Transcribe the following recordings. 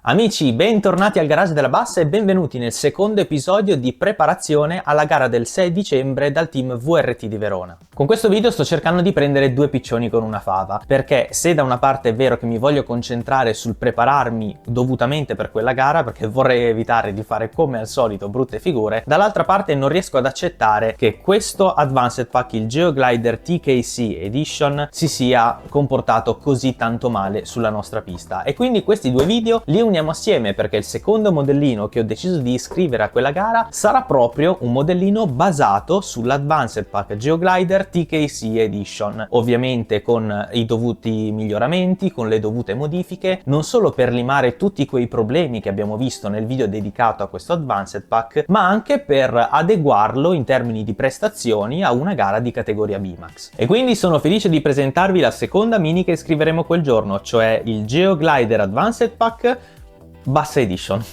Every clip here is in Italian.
Amici, bentornati al Garage della Bassa e benvenuti nel secondo episodio di preparazione alla gara del 6 dicembre dal team VRT di Verona. Con questo video sto cercando di prendere due piccioni con una fava, perché se da una parte è vero che mi voglio concentrare sul prepararmi dovutamente per quella gara, perché vorrei evitare di fare come al solito brutte figure, dall'altra parte non riesco ad accettare che questo Advanced Pack, il Geoglider TKC Edition, si sia comportato così tanto male sulla nostra pista. E quindi questi due video li uniamo assieme perché il secondo modellino che ho deciso di iscrivere a quella gara sarà proprio un modellino basato sull'Advanced Pack Geoglider TKC Edition, ovviamente con i dovuti miglioramenti, con le dovute modifiche, non solo per limare tutti quei problemi che abbiamo visto nel video dedicato a questo Advanced Pack, ma anche per adeguarlo in termini di prestazioni a una gara di categoria B-Max. E quindi sono felice di presentarvi la seconda mini che iscriveremo quel giorno, cioè il Geoglider Advanced Pack Bassa Edition.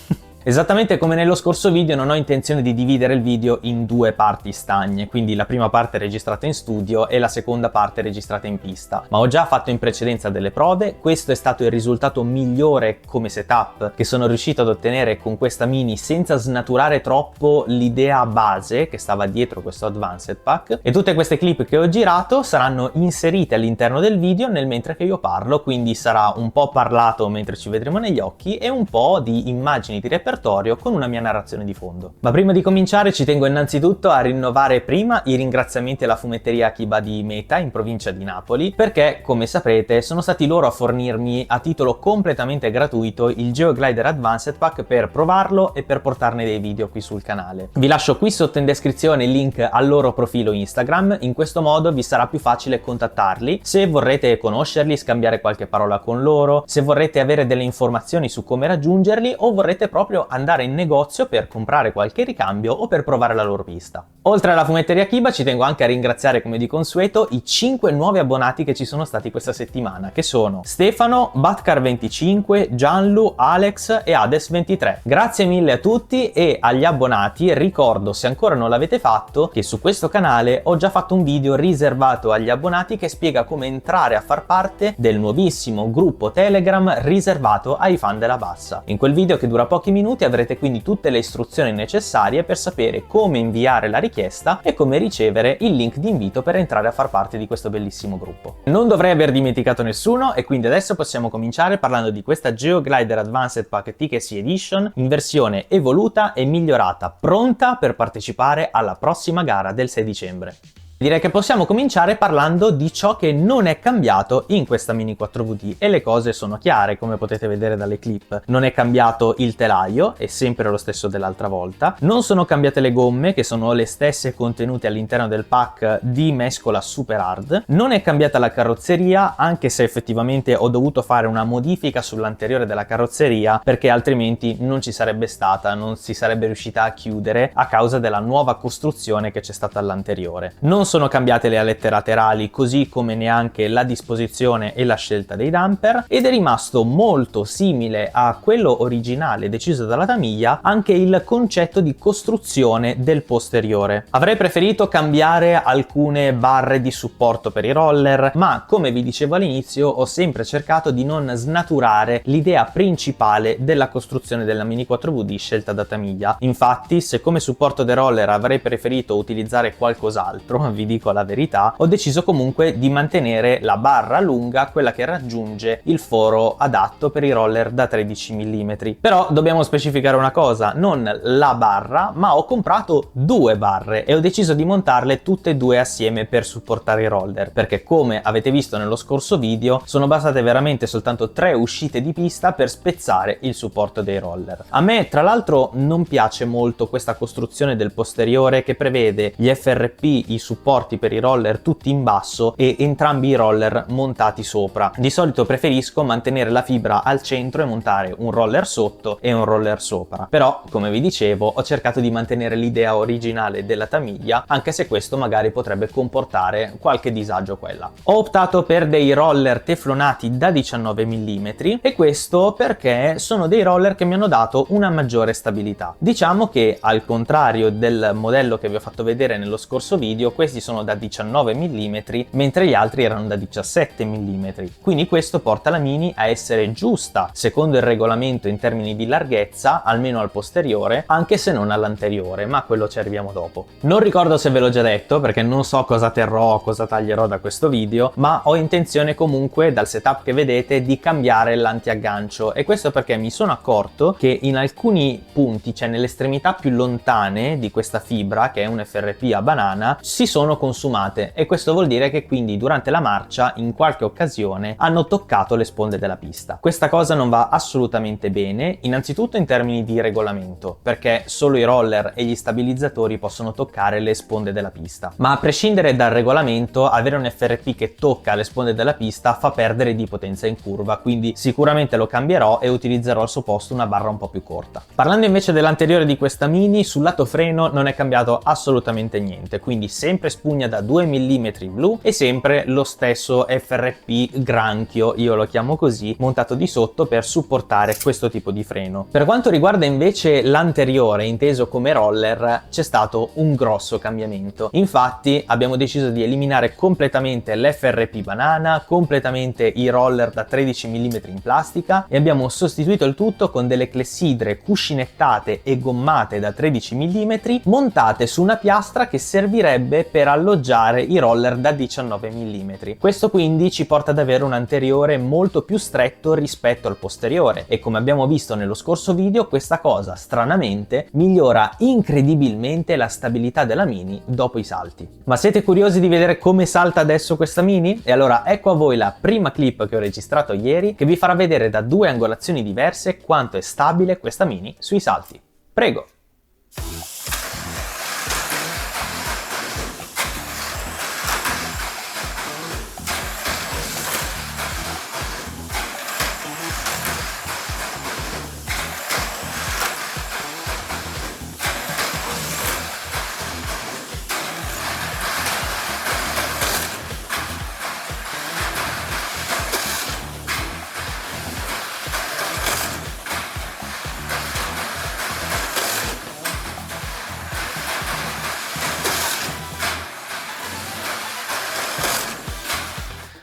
Esattamente come nello scorso video non ho intenzione di dividere il video in due parti stagne, quindi la prima parte registrata in studio e la seconda parte registrata in pista, ma ho già fatto in precedenza delle prove. Questo è stato il risultato migliore come setup che sono riuscito ad ottenere con questa mini senza snaturare troppo l'idea base che stava dietro questo Advanced Pack, e tutte queste clip che ho girato saranno inserite all'interno del video nel mentre che io parlo, quindi sarà un po' parlato mentre ci vedremo negli occhi e un po' di immagini di repertorio con una mia narrazione di fondo. Ma prima di cominciare ci tengo innanzitutto a rinnovare prima i ringraziamenti alla fumetteria Akiba di Meta in provincia di Napoli, perché come saprete sono stati loro a fornirmi a titolo completamente gratuito il Geoglider Advanced Pack per provarlo e per portarne dei video qui sul canale. Vi lascio qui sotto in descrizione il link al loro profilo Instagram, in questo modo vi sarà più facile contattarli se vorrete conoscerli, scambiare qualche parola con loro, se vorrete avere delle informazioni su come raggiungerli o vorrete proprio andare in negozio per comprare qualche ricambio o per provare la loro pista. Oltre alla fumetteria Akiba ci tengo anche a ringraziare, come di consueto, i 5 nuovi abbonati che ci sono stati questa settimana, che sono Stefano, Batcar25, Gianlu, Alex e Hades23. Grazie mille a tutti, e agli abbonati ricordo, se ancora non l'avete fatto, che su questo canale ho già fatto un video riservato agli abbonati che spiega come entrare a far parte del nuovissimo gruppo Telegram riservato ai fan della Bassa. In quel video, che dura pochi minuti, avrete quindi tutte le istruzioni necessarie per sapere come inviare la richiesta e come ricevere il link di invito per entrare a far parte di questo bellissimo gruppo. Non dovrei aver dimenticato nessuno, e quindi adesso possiamo cominciare parlando di questa Geoglider Advanced Pack TKC Edition in versione evoluta e migliorata, pronta per partecipare alla prossima gara del 6 dicembre. Direi che possiamo cominciare parlando di ciò che non è cambiato in questa Mini 4VD, e le cose sono chiare, come potete vedere dalle clip. Non è cambiato il telaio, è sempre lo stesso dell'altra volta. Non sono cambiate le gomme, che sono le stesse contenute all'interno del pack di mescola Super Hard. Non è cambiata la carrozzeria, anche se effettivamente ho dovuto fare una modifica sull'anteriore della carrozzeria, perché altrimenti non ci sarebbe stata, non si sarebbe riuscita a chiudere a causa della nuova costruzione che c'è stata all'anteriore. Non sono cambiate le alette laterali, così come neanche la disposizione e la scelta dei damper, ed è rimasto molto simile a quello originale deciso dalla Tamiya anche il concetto di costruzione del posteriore. Avrei preferito cambiare alcune barre di supporto per i roller, ma come vi dicevo all'inizio ho sempre cercato di non snaturare l'idea principale della costruzione della Mini 4VD scelta da Tamiya. Infatti, se come supporto dei roller avrei preferito utilizzare qualcos'altro, vi dico la verità, ho deciso comunque di mantenere la barra lunga, quella che raggiunge il foro adatto per i roller da 13 mm. Però dobbiamo specificare una cosa: non la barra, ma ho comprato due barre e ho deciso di montarle tutte e due assieme per supportare i roller, perché come avete visto nello scorso video sono bastate veramente soltanto 3 uscite di pista per spezzare il supporto dei roller. A me tra l'altro non piace molto questa costruzione del posteriore che prevede gli FRP, i supporti per i roller tutti in basso e entrambi i roller montati sopra. Di solito preferisco mantenere la fibra al centro e montare un roller sotto e un roller sopra, però come vi dicevo ho cercato di mantenere l'idea originale della Tamiya, anche se questo magari potrebbe comportare qualche disagio qua e là. Ho optato per dei roller teflonati da 19 mm, e questo perché sono dei roller che mi hanno dato una maggiore stabilità. Diciamo che al contrario del modello che vi ho fatto vedere nello scorso video, questi questi sono da 19 mm, mentre gli altri erano da 17 mm. Quindi questo porta la Mini a essere giusta, secondo il regolamento in termini di larghezza, almeno al posteriore, anche se non all'anteriore, ma a quello ci arriviamo dopo. Non ricordo se ve l'ho già detto, perché non so cosa terrò, cosa taglierò da questo video, ma ho intenzione comunque, dal setup che vedete, di cambiare l'antiaggancio, e questo perché mi sono accorto che in alcuni punti, cioè nelle estremità più lontane di questa fibra, che è un FRP a banana, si sono consumate, e questo vuol dire che quindi durante la marcia in qualche occasione hanno toccato le sponde della pista. Questa cosa non va assolutamente bene, innanzitutto in termini di regolamento, perché solo i roller e gli stabilizzatori possono toccare le sponde della pista, ma a prescindere dal regolamento, avere un FRP che tocca le sponde della pista fa perdere di potenza in curva, quindi sicuramente lo cambierò e utilizzerò al suo posto una barra un po' più corta. Parlando invece dell'anteriore di questa Mini, sul lato freno non è cambiato assolutamente niente, quindi sempre spugna da 2 mm blu e sempre lo stesso FRP granchio, io lo chiamo così, montato di sotto per supportare questo tipo di freno. Per quanto riguarda invece l'anteriore, inteso come roller, c'è stato un grosso cambiamento. Infatti abbiamo deciso di eliminare completamente l'FRP banana, completamente i roller da 13 mm in plastica, e abbiamo sostituito il tutto con delle clessidre cuscinettate e gommate da 13 mm montate su una piastra che servirebbe per alloggiare i roller da 19 mm. Questo quindi ci porta ad avere un anteriore molto più stretto rispetto al posteriore, e come abbiamo visto nello scorso video, questa cosa stranamente migliora incredibilmente la stabilità della Mini dopo i salti. Ma siete curiosi di vedere come salta adesso questa Mini? E allora ecco a voi la prima clip che ho registrato ieri, che vi farà vedere da due angolazioni diverse quanto è stabile questa Mini sui salti. Prego!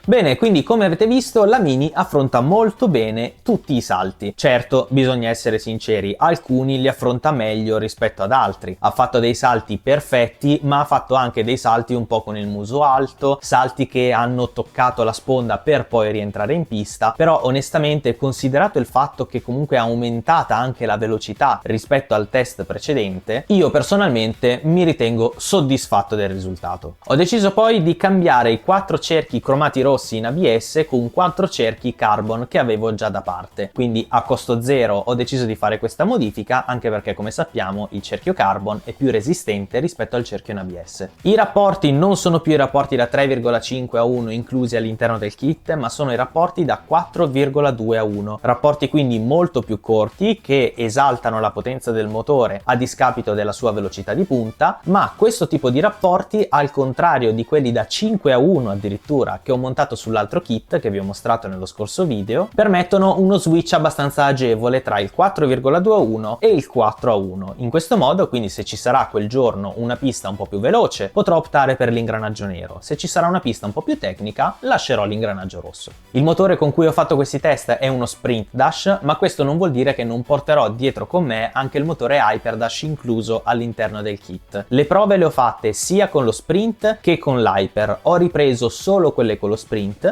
Bene, quindi come avete visto la Mini affronta molto bene tutti i salti. Certo, bisogna essere sinceri, alcuni li affronta meglio rispetto ad altri. Ha fatto dei salti perfetti, ma ha fatto anche dei salti un po' con il muso alto, salti che hanno toccato la sponda per poi rientrare in pista, però onestamente, considerato il fatto che comunque è aumentata anche la velocità rispetto al test precedente, io personalmente mi ritengo soddisfatto del risultato. Ho deciso poi di cambiare i 4 cerchi cromati rossi in ABS con 4 cerchi carbon che avevo già da parte, quindi a costo zero ho deciso di fare questa modifica, anche perché come sappiamo il cerchio carbon è più resistente rispetto al cerchio in ABS. I rapporti non sono più i rapporti da 3,5 a 1 inclusi all'interno del kit, ma sono i rapporti da 4,2 a 1, rapporti quindi molto più corti che esaltano la potenza del motore a discapito della sua velocità di punta, ma questo tipo di rapporti, al contrario di quelli da 5 a 1 addirittura che ho montato sull'altro kit che vi ho mostrato nello scorso video, permettono uno switch abbastanza agevole tra il 4,2 a 1 e il 4 a 1. In questo modo, quindi, se ci sarà quel giorno una pista un po' più veloce, potrò optare per l'ingranaggio nero. Se ci sarà una pista un po' più tecnica, lascerò l'ingranaggio rosso. Il motore con cui ho fatto questi test è uno Sprint Dash, ma questo non vuol dire che non porterò dietro con me anche il motore Hyper Dash incluso all'interno del kit. Le prove le ho fatte sia con lo Sprint che con l'Hyper. Ho ripreso solo quelle con lo Sprint,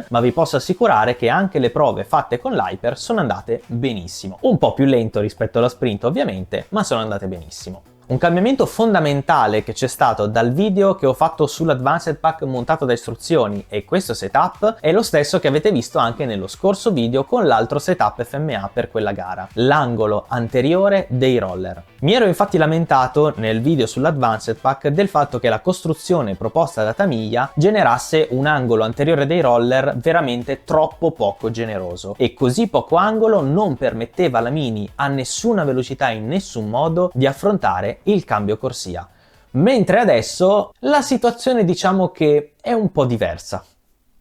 ma vi posso assicurare che anche le prove fatte con l'Hyper sono andate benissimo. Un po' più lento rispetto allo Sprint ovviamente, ma sono andate benissimo. Un cambiamento fondamentale che c'è stato dal video che ho fatto sull'Advanced Pack montato da istruzioni e questo setup è lo stesso che avete visto anche nello scorso video con l'altro setup FMA per quella gara, l'angolo anteriore dei roller. Mi ero infatti lamentato nel video sull'Advanced Pack del fatto che la costruzione proposta da Tamiya generasse un angolo anteriore dei roller veramente troppo poco generoso, e così poco angolo non permetteva alla Mini a nessuna velocità in nessun modo di affrontare il cambio corsia. Mentre adesso la situazione diciamo che è un po' diversa.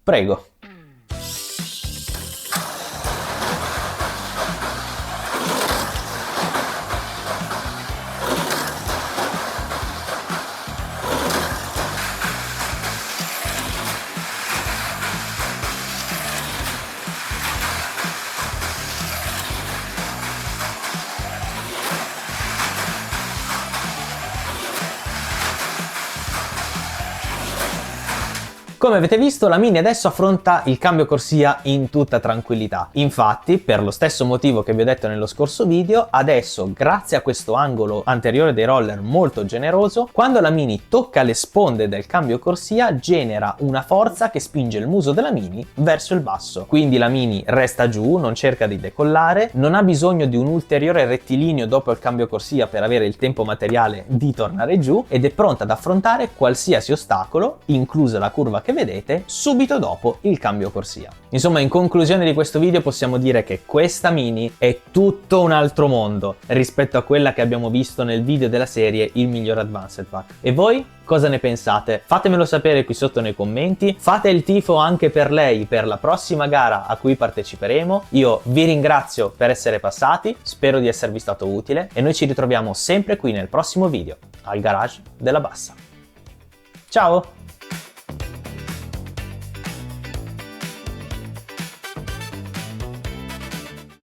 Prego. Come avete visto, la Mini adesso affronta il cambio corsia in tutta tranquillità. Infatti, per lo stesso motivo che vi ho detto nello scorso video, adesso, grazie a questo angolo anteriore dei roller molto generoso, quando la Mini tocca le sponde del cambio corsia, genera una forza che spinge il muso della Mini verso il basso. Quindi la Mini resta giù, non cerca di decollare, non ha bisogno di un ulteriore rettilineo dopo il cambio corsia per avere il tempo materiale di tornare giù ed è pronta ad affrontare qualsiasi ostacolo, inclusa la curva che vedete, subito dopo il cambio corsia. Insomma, in conclusione di questo video possiamo dire che questa Mini è tutto un altro mondo rispetto a quella che abbiamo visto nel video della serie Il miglior Advanced Pack. E voi cosa ne pensate? Fatemelo sapere qui sotto nei commenti, fate il tifo anche per lei per la prossima gara a cui parteciperemo. Io vi ringrazio per essere passati, spero di esservi stato utile e noi ci ritroviamo sempre qui nel prossimo video, al garage della Bassa. Ciao!